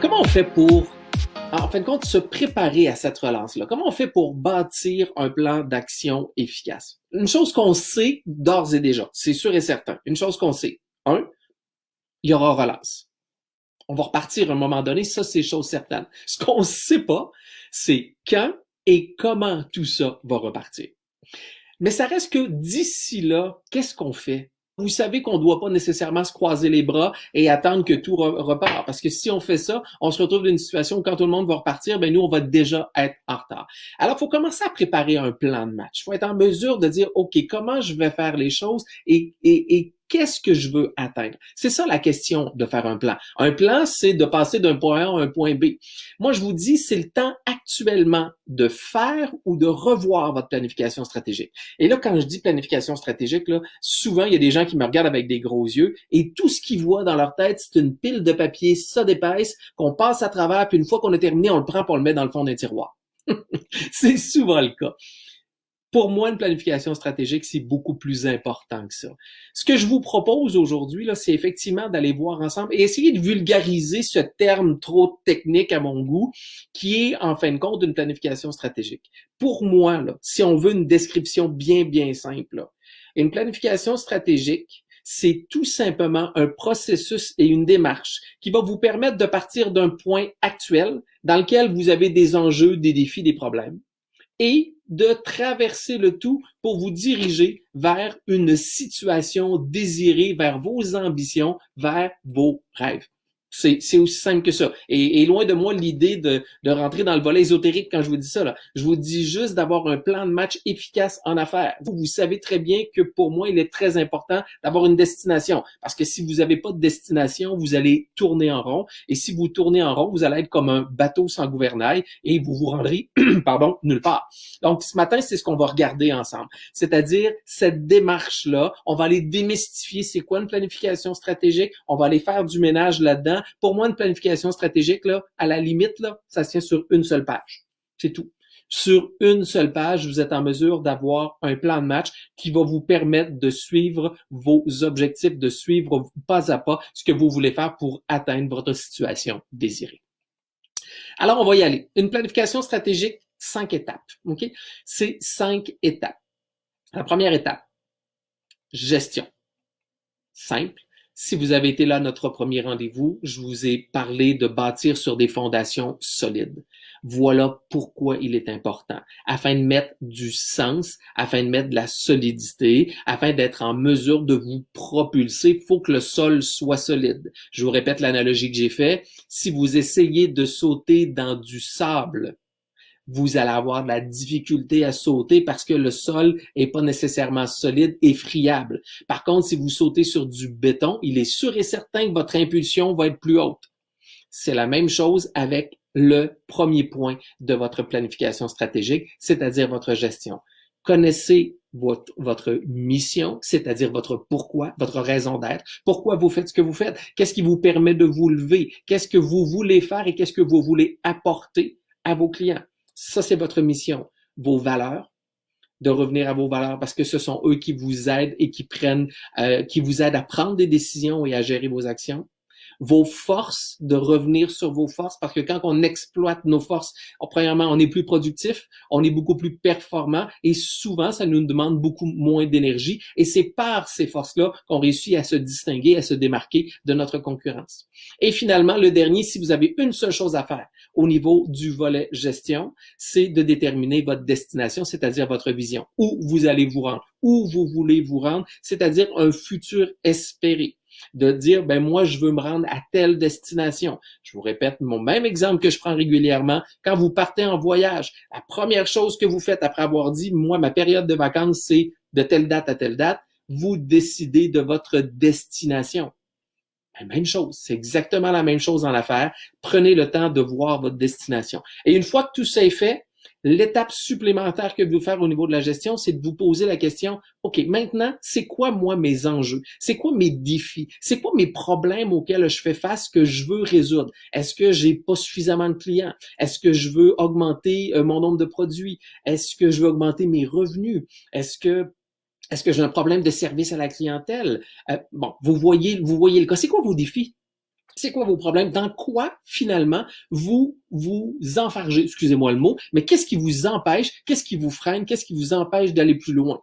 Comment on fait pour, en fin de compte, se préparer à cette relance-là? Comment on fait pour bâtir un plan d'action efficace? Une chose qu'on sait d'ores et déjà, c'est sûr et certain. Une chose qu'on sait. Un, il y aura relance. On va repartir à un moment donné, ça c'est chose certaine. Ce qu'on ne sait pas, c'est quand et comment tout ça va repartir. Mais ça reste que d'ici là, qu'est-ce qu'on fait? Vous savez qu'on ne doit pas nécessairement se croiser les bras et attendre que tout repart. Parce que si on fait ça, on se retrouve dans une situation où quand tout le monde va repartir, ben nous, on va déjà être en retard. Alors, il faut commencer à préparer un plan de match. Il faut être en mesure de dire, OK, comment je vais faire les choses et qu'est-ce que je veux atteindre? C'est ça la question de faire un plan. Un plan, c'est de passer d'un point A à un point B. Moi, je vous dis, c'est le temps actuellement de faire ou de revoir votre planification stratégique. Et là, quand je dis planification stratégique, là, souvent, il y a des gens qui me regardent avec des gros yeux et tout ce qu'ils voient dans leur tête, c'est une pile de papier, ça d'épaisse, qu'on passe à travers, puis une fois qu'on a terminé, on le prend pour le met dans le fond d'un tiroir. C'est souvent le cas. Pour moi, une planification stratégique, c'est beaucoup plus important que ça. Ce que je vous propose aujourd'hui, là, c'est effectivement d'aller voir ensemble et essayer de vulgariser ce terme trop technique à mon goût, qui est, en fin de compte, une planification stratégique. Pour moi, là, si on veut une description bien simple, là, une planification stratégique, c'est tout simplement un processus et une démarche qui va vous permettre de partir d'un point actuel dans lequel vous avez des enjeux, des défis, des problèmes, et de traverser le tout pour vous diriger vers une situation désirée, vers vos ambitions, vers vos rêves. C'est aussi simple que ça. Et loin de moi l'idée de rentrer dans le volet ésotérique quand je vous dis ça. Là. Je vous dis juste d'avoir un plan de match efficace en affaires. Vous savez très bien que pour moi, il est très important d'avoir une destination. Parce que si vous n'avez pas de destination, vous allez tourner en rond. Et si vous tournez en rond, vous allez être comme un bateau sans gouvernail et vous vous rendrez, pardon, nulle part. Donc, ce matin, c'est ce qu'on va regarder ensemble. C'est-à-dire, cette démarche-là, on va aller démystifier c'est quoi une planification stratégique. On va aller faire du ménage là-dedans. Pour moi, une planification stratégique, là, à la limite, là, ça se tient sur une seule page. C'est tout. Sur une seule page, vous êtes en mesure d'avoir un plan de match qui va vous permettre de suivre vos objectifs, de suivre pas à pas ce que vous voulez faire pour atteindre votre situation désirée. Alors, on va y aller. Une planification stratégique, 5 étapes. OK? C'est 5 étapes. La première étape, gestion. Simple. Si vous avez été là à notre premier rendez-vous, je vous ai parlé de bâtir sur des fondations solides. Voilà pourquoi il est important. Afin de mettre du sens, afin de mettre de la solidité, afin d'être en mesure de vous propulser, il faut que le sol soit solide. Je vous répète l'analogie que j'ai faite. Si vous essayez de sauter dans du sable, vous allez avoir de la difficulté à sauter parce que le sol est pas nécessairement solide et friable. Par contre, si vous sautez sur du béton, il est sûr et certain que votre impulsion va être plus haute. C'est la même chose avec le premier point de votre planification stratégique, c'est-à-dire votre gestion. Connaissez votre mission, c'est-à-dire votre pourquoi, votre raison d'être. Pourquoi vous faites ce que vous faites? Qu'est-ce qui vous permet de vous lever? Qu'est-ce que vous voulez faire et qu'est-ce que vous voulez apporter à vos clients? Ça, c'est votre mission. Vos valeurs, de revenir à vos valeurs parce que ce sont eux qui vous aident et qui vous aident à prendre des décisions et à gérer vos actions. Vos forces, de revenir sur vos forces parce que quand on exploite nos forces, premièrement, on est plus productif, on est beaucoup plus performant et souvent, ça nous demande beaucoup moins d'énergie et c'est par ces forces-là qu'on réussit à se distinguer, à se démarquer de notre concurrence. Et finalement, le dernier, si vous avez une seule chose à faire au niveau du volet gestion, c'est de déterminer votre destination, c'est-à-dire votre vision, où vous allez vous rendre, où vous voulez vous rendre, c'est-à-dire un futur espéré. De dire, ben moi, je veux me rendre à telle destination. Je vous répète mon même exemple que je prends régulièrement. Quand vous partez en voyage, la première chose que vous faites après avoir dit, moi, ma période de vacances, c'est de telle date à telle date, vous décidez de votre destination. La même chose, c'est exactement la même chose en affaires. Prenez le temps de voir votre destination. Et une fois que tout ça est fait, l'étape supplémentaire que vous faire au niveau de la gestion, c'est de vous poser la question, OK, maintenant, c'est quoi, moi, mes enjeux? C'est quoi mes défis? C'est quoi mes problèmes auxquels je fais face que je veux résoudre? Est-ce que j'ai pas suffisamment de clients? Est-ce que je veux augmenter mon nombre de produits? Est-ce que je veux augmenter mes revenus? Est-ce que j'ai un problème de service à la clientèle? Bon, vous voyez le cas. C'est quoi vos défis? C'est quoi vos problèmes? Dans quoi, finalement, vous vous enfargez? Excusez-moi le mot, mais qu'est-ce qui vous empêche? Qu'est-ce qui vous freine? Qu'est-ce qui vous empêche d'aller plus loin?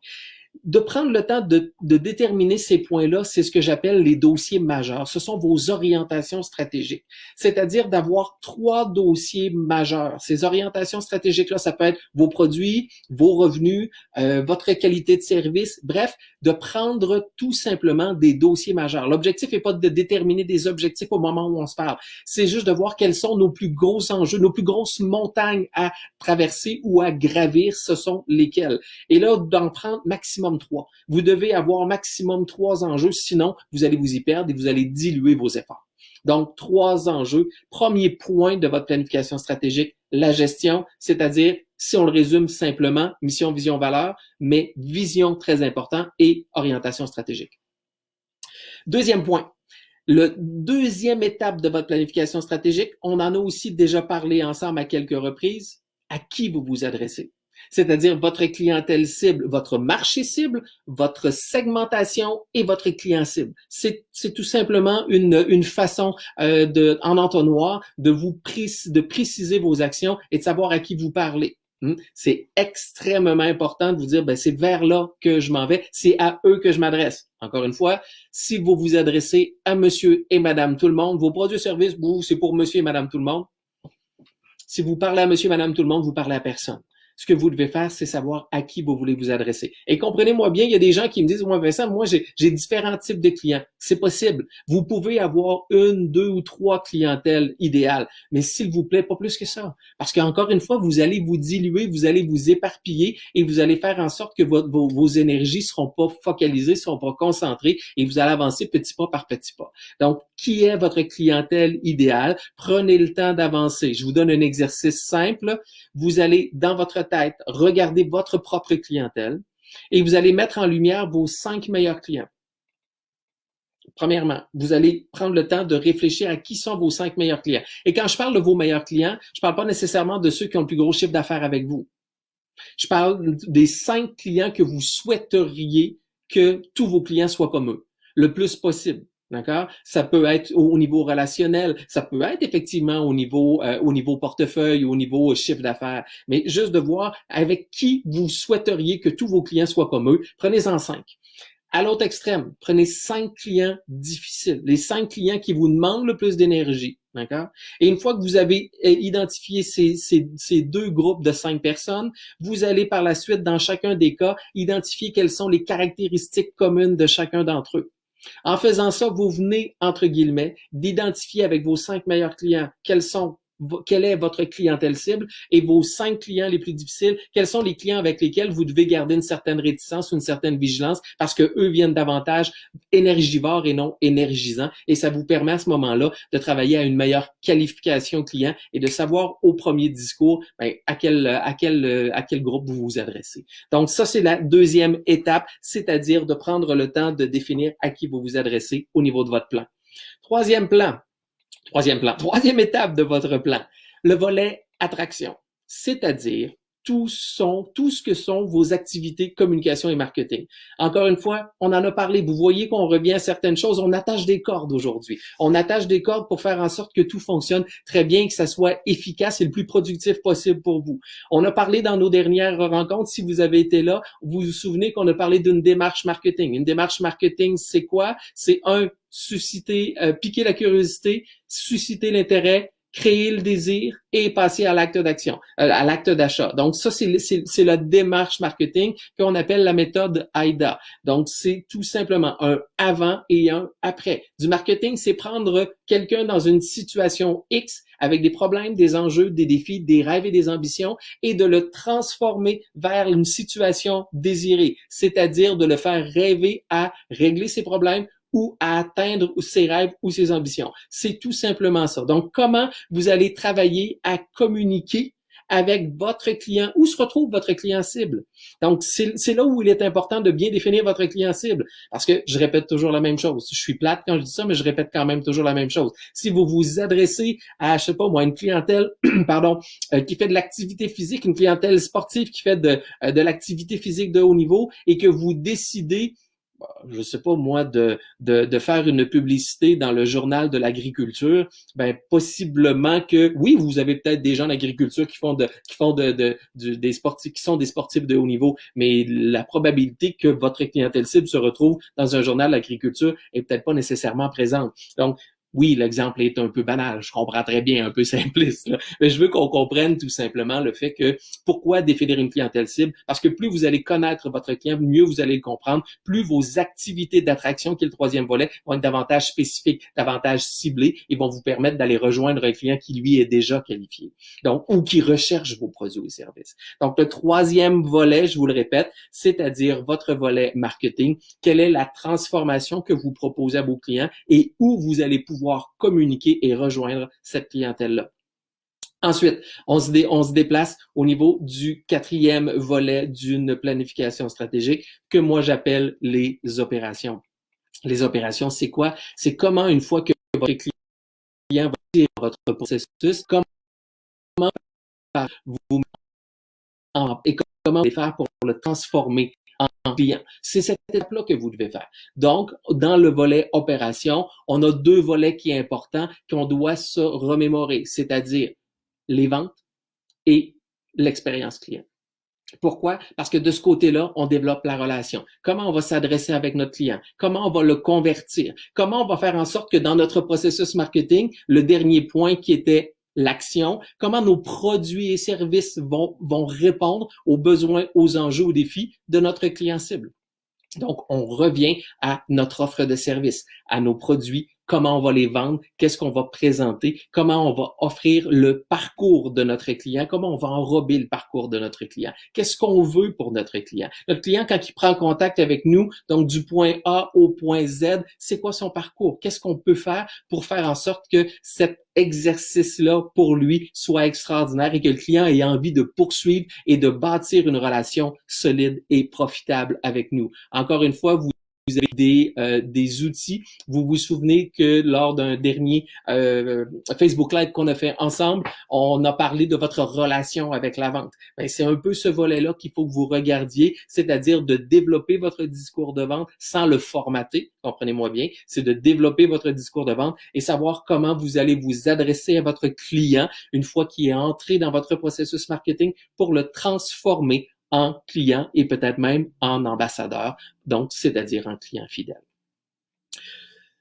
De prendre le temps de déterminer ces points-là, c'est ce que j'appelle les dossiers majeurs. Ce sont vos orientations stratégiques. C'est-à-dire d'avoir 3 dossiers majeurs. Ces orientations stratégiques-là, ça peut être vos produits, vos revenus, votre qualité de service. Bref, de prendre tout simplement des dossiers majeurs. L'objectif n'est pas de déterminer des objectifs au moment où on se parle. C'est juste de voir quels sont nos plus gros enjeux, nos plus grosses montagnes à traverser ou à gravir, ce sont lesquels. Et là, d'en prendre maximum 3. Vous devez avoir maximum 3 enjeux, sinon vous allez vous y perdre et vous allez diluer vos efforts. Donc, 3 enjeux. Premier point de votre planification stratégique, la gestion, c'est-à-dire, si on le résume simplement, mission, vision, valeur, mais vision très important et orientation stratégique. Deuxième point. Le deuxième étape de votre planification stratégique, on en a aussi déjà parlé ensemble à quelques reprises, à qui vous vous adressez. C'est-à-dire votre clientèle cible, votre marché cible, votre segmentation et votre client cible. C'est tout simplement une façon en entonnoir de préciser vos actions et de savoir à qui vous parlez. C'est extrêmement important de vous dire, c'est vers là que je m'en vais, c'est à eux que je m'adresse. Encore une fois, si vous vous adressez à monsieur et madame tout le monde, vos produits et services, c'est pour monsieur et madame tout le monde. Si vous parlez à monsieur et madame tout le monde, vous parlez à personne. Ce que vous devez faire, c'est savoir à qui vous voulez vous adresser. Et comprenez-moi bien, il y a des gens qui me disent, moi Vincent, moi j'ai différents types de clients. C'est possible. Vous pouvez avoir 1, 2 ou 3 clientèles idéales, mais s'il vous plaît, pas plus que ça. Parce qu'encore une fois, vous allez vous diluer, vous allez vous éparpiller et vous allez faire en sorte que vos énergies seront pas focalisées, seront pas concentrées et vous allez avancer petit pas par petit pas. Donc, qui est votre clientèle idéale? Prenez le temps d'avancer. Je vous donne un exercice simple. Vous allez, dans votre tête, regarder votre propre clientèle et vous allez mettre en lumière vos 5 meilleurs clients. Premièrement, vous allez prendre le temps de réfléchir à qui sont vos 5 meilleurs clients. Et quand je parle de vos meilleurs clients, je parle pas nécessairement de ceux qui ont le plus gros chiffre d'affaires avec vous. Je parle des 5 clients que vous souhaiteriez que tous vos clients soient comme eux, le plus possible. D'accord? Ça peut être au niveau relationnel, ça peut être effectivement au niveau portefeuille, au niveau chiffre d'affaires, mais juste de voir avec qui vous souhaiteriez que tous vos clients soient comme eux, prenez-en 5. À l'autre extrême, prenez 5 clients difficiles, les 5 clients qui vous demandent le plus d'énergie. D'accord? Et une fois que vous avez identifié ces 2 groupes de 5 personnes, vous allez par la suite, dans chacun des cas, identifier quelles sont les caractéristiques communes de chacun d'entre eux. En faisant ça, vous venez, entre guillemets, d'identifier avec vos 5 meilleurs clients quelle est votre clientèle cible et vos 5 clients les plus difficiles, quels sont les clients avec lesquels vous devez garder une certaine réticence ou une certaine vigilance parce que eux viennent davantage énergivores et non énergisants et ça vous permet à ce moment-là de travailler à une meilleure qualification client et de savoir au premier discours à quel groupe vous vous adressez. Donc ça, c'est la deuxième étape, c'est-à-dire de prendre le temps de définir à qui vous vous adressez au niveau de votre plan. Troisième étape de votre plan, le volet attraction, c'est-à-dire tout ce que sont vos activités communication et marketing. Encore une fois, on en a parlé, vous voyez qu'on revient à certaines choses, on attache des cordes aujourd'hui. On attache des cordes pour faire en sorte que tout fonctionne très bien, que ça soit efficace et le plus productif possible pour vous. On a parlé dans nos dernières rencontres, si vous avez été là, vous vous souvenez qu'on a parlé d'une démarche marketing. Une démarche marketing, c'est quoi? C'est piquer la curiosité, susciter l'intérêt, créer le désir et passer à l'acte d'action, à l'acte d'achat. Donc ça, c'est la démarche marketing qu'on appelle la méthode AIDA. Donc c'est tout simplement un avant et un après. Du marketing, c'est prendre quelqu'un dans une situation X avec des problèmes, des enjeux, des défis, des rêves et des ambitions et de le transformer vers une situation désirée, c'est-à-dire de le faire rêver à régler ses problèmes ou à atteindre ses rêves ou ses ambitions. C'est tout simplement ça. Donc, comment vous allez travailler à communiquer avec votre client, où se retrouve votre client cible. Donc, c'est là où il est important de bien définir votre client cible. Parce que je répète toujours la même chose. Je suis plate quand je dis ça, mais je répète quand même toujours la même chose. Si vous vous adressez à, je sais pas moi, une clientèle, qui fait de l'activité physique, une clientèle sportive qui fait de l'activité physique de haut niveau et que vous décidez je sais pas moi, de faire une publicité dans le journal de l'agriculture, ben possiblement que oui, vous avez peut-être des gens d'agriculture des sportifs, qui sont des sportifs de haut niveau, mais la probabilité que votre clientèle cible se retrouve dans un journal d'agriculture est peut-être pas nécessairement présente. Donc, oui, l'exemple est un peu banal, je comprends très bien, un peu simpliste, là. Mais je veux qu'on comprenne tout simplement le fait que pourquoi définir une clientèle cible? Parce que plus vous allez connaître votre client, mieux vous allez le comprendre, plus vos activités d'attraction, qui est le troisième volet, vont être davantage spécifiques, davantage ciblées et vont vous permettre d'aller rejoindre un client qui, lui, est déjà qualifié. Donc, ou qui recherche vos produits ou services. Donc, le troisième volet, je vous le répète, c'est-à-dire votre volet marketing. Quelle est la transformation que vous proposez à vos clients et où vous allez pouvoir communiquer et rejoindre cette clientèle-là. Ensuite, on se déplace au niveau du quatrième volet d'une planification stratégique que moi j'appelle les opérations. Les opérations, c'est quoi? C'est comment, une fois que votre client va suivre votre processus, comment vous et comment les faire pour le transformer en client. C'est cette étape-là que vous devez faire. Donc, dans le volet opération, on a deux volets qui sont importants qu'on doit se remémorer, c'est-à-dire les ventes et l'expérience client. Pourquoi? Parce que de ce côté-là, on développe la relation. Comment on va s'adresser avec notre client? Comment on va le convertir? Comment on va faire en sorte que dans notre processus marketing, le dernier point qui était l'action, comment nos produits et services vont répondre aux besoins, aux enjeux, aux défis de notre client cible. Donc, on revient à notre offre de service, à nos produits, comment on va les vendre, qu'est-ce qu'on va présenter, comment on va offrir le parcours de notre client, comment on va enrober le parcours de notre client, qu'est-ce qu'on veut pour notre client. Notre client, quand il prend contact avec nous, donc du point A au point Z, c'est quoi son parcours? Qu'est-ce qu'on peut faire pour faire en sorte que cet exercice-là, pour lui, soit extraordinaire et que le client ait envie de poursuivre et de bâtir une relation solide et profitable avec nous. Encore une fois, vous avez des outils. Vous vous souvenez que lors d'un dernier Facebook Live qu'on a fait ensemble, on a parlé de votre relation avec la vente. Ben, c'est un peu ce volet-là qu'il faut que vous regardiez, c'est-à-dire de développer votre discours de vente sans le formater, comprenez-moi bien, c'est de développer votre discours de vente et savoir comment vous allez vous adresser à votre client une fois qu'il est entré dans votre processus marketing pour le transformer en client et peut-être même en ambassadeur, donc c'est-à-dire en client fidèle.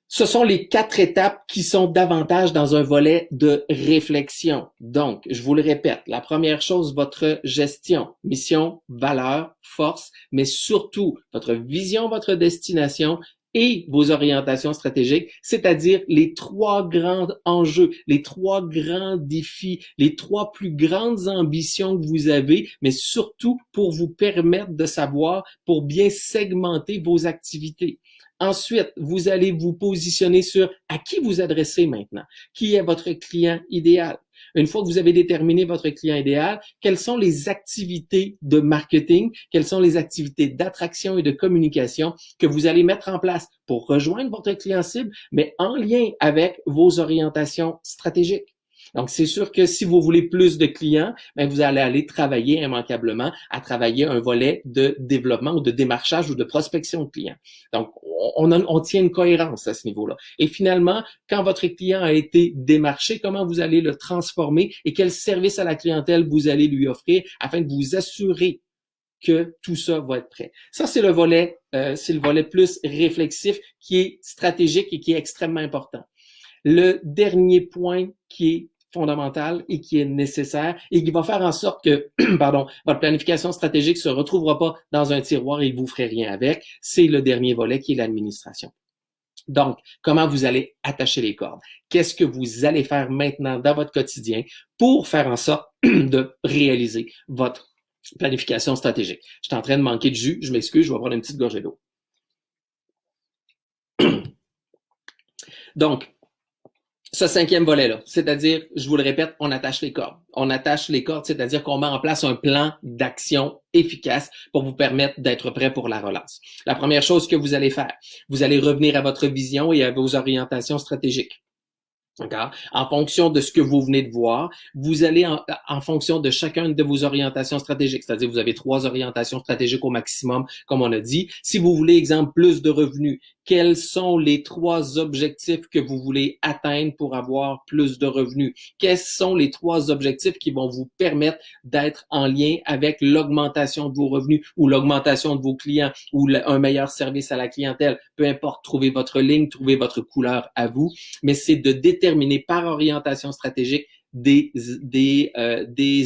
Ce sont les 4 étapes qui sont davantage dans un volet de réflexion. Donc, je vous le répète, la première chose, votre gestion, mission, valeur, force, mais surtout votre vision, votre destination et vos orientations stratégiques, c'est-à-dire les 3 grands enjeux, les 3 grands défis, les 3 plus grandes ambitions que vous avez, mais surtout pour vous permettre de savoir, pour bien segmenter vos activités. Ensuite, vous allez vous positionner sur à qui vous adressez maintenant, qui est votre client idéal. Une fois que vous avez déterminé votre client idéal, quelles sont les activités de marketing, quelles sont les activités d'attraction et de communication que vous allez mettre en place pour rejoindre votre client cible, mais en lien avec vos orientations stratégiques. Donc, c'est sûr que si vous voulez plus de clients, bien, vous allez aller travailler immanquablement à travailler un volet de développement ou de démarchage ou de prospection de clients. Donc, on tient une cohérence à ce niveau-là. Et finalement, quand votre client a été démarché, comment vous allez le transformer et quel service à la clientèle vous allez lui offrir afin de vous assurer que tout ça va être prêt. Ça, c'est le volet plus réflexif qui est stratégique et qui est extrêmement important. Le dernier point qui est fondamental et qui est nécessaire et qui va faire en sorte que, votre planification stratégique se retrouvera pas dans un tiroir et vous ferez rien avec, c'est le dernier volet qui est l'administration. Donc, comment vous allez attacher les cordes? Qu'est-ce que vous allez faire maintenant dans votre quotidien pour faire en sorte de réaliser votre planification stratégique? Je suis en train de manquer de jus, je m'excuse, je vais prendre une petite gorgée d'eau. Donc, ce 5e volet-là, c'est-à-dire, je vous le répète, on attache les cordes. On attache les cordes, c'est-à-dire qu'on met en place un plan d'action efficace pour vous permettre d'être prêt pour la relance. La première chose que vous allez faire, vous allez revenir à votre vision et à vos orientations stratégiques. D'accord? En fonction de ce que vous venez de voir, vous allez en fonction de chacune de vos orientations stratégiques, c'est-à-dire vous avez 3 orientations stratégiques au maximum, comme on a dit. Si vous voulez, exemple, plus de revenus, quels sont les 3 objectifs que vous voulez atteindre pour avoir plus de revenus? Quels sont les 3 objectifs qui vont vous permettre d'être en lien avec l'augmentation de vos revenus ou l'augmentation de vos clients ou un meilleur service à la clientèle? Peu importe, trouvez votre ligne, trouvez votre couleur à vous, mais c'est de déterminer par orientation stratégique des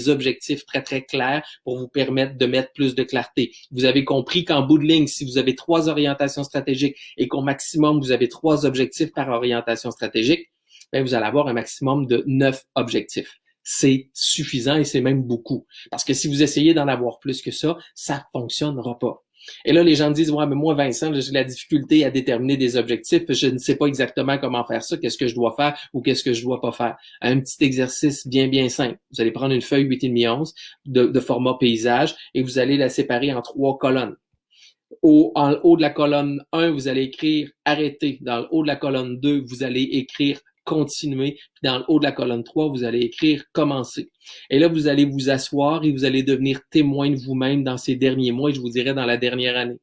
objectifs très, très clairs pour vous permettre de mettre plus de clarté. Vous avez compris qu'en bout de ligne, si vous avez 3 orientations stratégiques et qu'au maximum, vous avez 3 objectifs par orientation stratégique, bien, vous allez avoir un maximum de 9 objectifs. C'est suffisant et c'est même beaucoup. Parce que si vous essayez d'en avoir plus que ça fonctionnera pas. Et là, les gens me disent, ouais, mais moi, Vincent, j'ai la difficulté à déterminer des objectifs. Je ne sais pas exactement comment faire ça, qu'est-ce que je dois faire ou qu'est-ce que je dois pas faire. Un petit exercice bien simple. Vous allez prendre une feuille 8,5-11 de format paysage et vous allez la séparer en 3 colonnes. En haut de la colonne 1, vous allez écrire arrêter. Dans le haut de la colonne 2, vous allez écrire continuer. Puis dans le haut de la colonne 3, vous allez écrire commencer. Et là, vous allez vous asseoir et vous allez devenir témoin de vous-même dans ces derniers mois et je vous dirais dans la dernière année.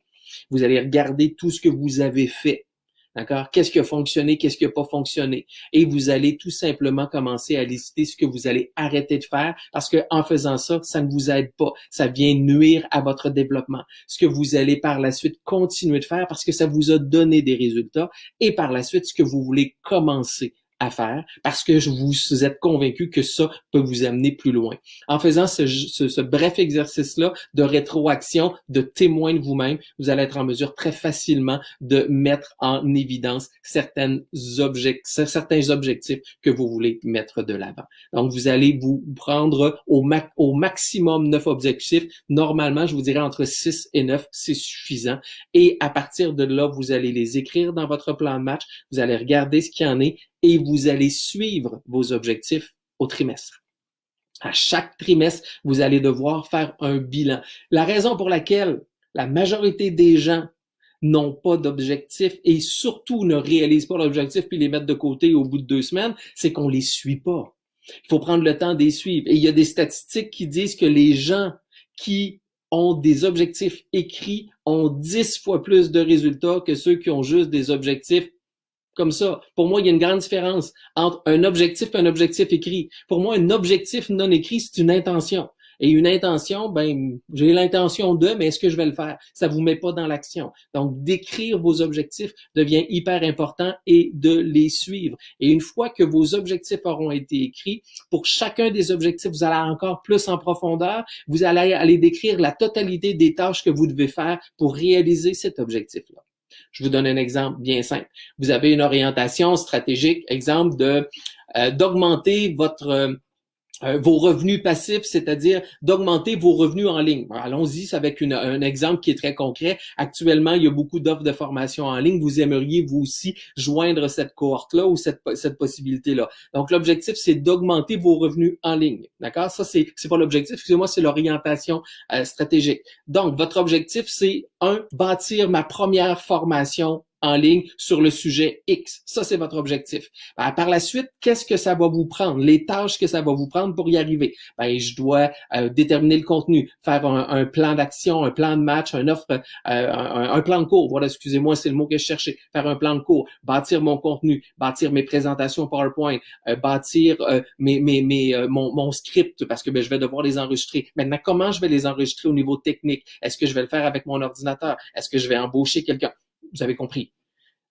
Vous allez regarder tout ce que vous avez fait. D'accord? Qu'est-ce qui a fonctionné, qu'est-ce qui n'a pas fonctionné? Et vous allez tout simplement commencer à lister ce que vous allez arrêter de faire parce que en faisant ça, ça ne vous aide pas. Ça vient nuire à votre développement. Ce que vous allez par la suite continuer de faire parce que ça vous a donné des résultats et par la suite, ce que vous voulez commencer à faire parce que vous êtes convaincu que ça peut vous amener plus loin. En faisant ce bref exercice-là de rétroaction, de témoin de vous-même, vous allez être en mesure très facilement de mettre en évidence certains objectifs que vous voulez mettre de l'avant. Donc, vous allez vous prendre au maximum 9 objectifs. Normalement, je vous dirais entre 6 et 9, c'est suffisant. Et à partir de là, vous allez les écrire dans votre plan de match, vous allez regarder ce qu'il y en est et vous allez suivre vos objectifs au trimestre. À chaque trimestre, vous allez devoir faire un bilan. La raison pour laquelle la majorité des gens n'ont pas d'objectif et surtout ne réalisent pas l'objectif puis les mettent de côté au bout de 2 semaines, c'est qu'on les suit pas. Il faut prendre le temps de les suivre. Et il y a des statistiques qui disent que les gens qui ont des objectifs écrits ont 10 fois plus de résultats que ceux qui ont juste des objectifs comme ça. Pour moi, il y a une grande différence entre un objectif et un objectif écrit. Pour moi, un objectif non écrit, c'est une intention. Et une intention, ben, j'ai l'intention de, mais est-ce que je vais le faire? Ça vous met pas dans l'action. Donc, d'écrire vos objectifs devient hyper important et de les suivre. Et une fois que vos objectifs auront été écrits, pour chacun des objectifs, vous allez encore plus en profondeur. Vous allez aller décrire la totalité des tâches que vous devez faire pour réaliser cet objectif-là. Je vous donne un exemple bien simple. Vous avez une orientation stratégique, exemple d'augmenter vos revenus passifs, c'est-à-dire d'augmenter vos revenus en ligne. Allons-y avec un exemple qui est très concret. Actuellement, il y a beaucoup d'offres de formation en ligne. Vous aimeriez, vous aussi, joindre cette cohorte-là ou cette possibilité-là. Donc, l'objectif, c'est d'augmenter vos revenus en ligne. D'accord? Ça, c'est pas l'objectif. Excusez-moi, c'est l'orientation stratégique. Donc, votre objectif, c'est bâtir ma première formation en ligne sur le sujet X. Ça, c'est votre objectif. Ben, par la suite, qu'est-ce que ça va vous prendre? Les tâches que ça va vous prendre pour y arriver. Ben, je dois déterminer le contenu, faire un plan d'action, un plan de match, un plan de cours. Voilà, excusez-moi, c'est le mot que je cherchais. Faire un plan de cours, bâtir mon contenu, bâtir mes présentations PowerPoint, bâtir mon script parce que ben, je vais devoir les enregistrer. Maintenant, comment je vais les enregistrer au niveau technique? Est-ce que je vais le faire avec mon ordinateur? Est-ce que je vais embaucher quelqu'un? Vous avez compris.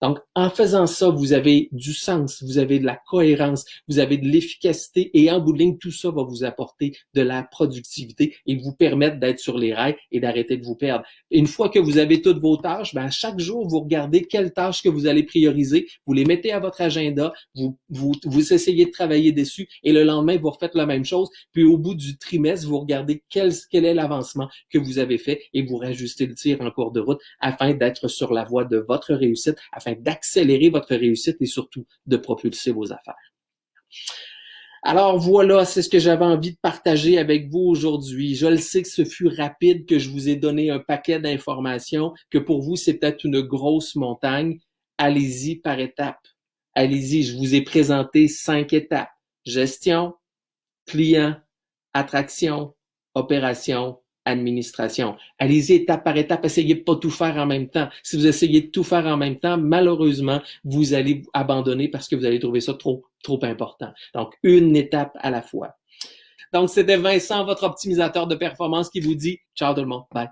Donc, en faisant ça, vous avez du sens, vous avez de la cohérence, vous avez de l'efficacité et en bout de ligne, tout ça va vous apporter de la productivité et vous permettre d'être sur les rails et d'arrêter de vous perdre. Une fois que vous avez toutes vos tâches, ben, chaque jour, vous regardez quelles tâches que vous allez prioriser, vous les mettez à votre agenda, vous essayez de travailler dessus et le lendemain, vous refaites la même chose. Puis au bout du trimestre, vous regardez quel est l'avancement que vous avez fait et vous rajustez le tir en cours de route afin d'être sur la voie de votre réussite, afin d'accélérer votre réussite et surtout de propulser vos affaires. Alors voilà, c'est ce que j'avais envie de partager avec vous aujourd'hui. Je le sais que ce fut rapide, que je vous ai donné un paquet d'informations, que pour vous, c'est peut-être une grosse montagne. Allez-y par étapes. Allez-y, je vous ai présenté 5 étapes. Gestion, client, attraction, opération, administration. Allez-y étape par étape, essayez de pas tout faire en même temps. Si vous essayez de tout faire en même temps, malheureusement, vous allez abandonner parce que vous allez trouver ça trop important. Donc, une étape à la fois. Donc, c'était Vincent, votre optimisateur de performance qui vous dit ciao tout le monde. Bye.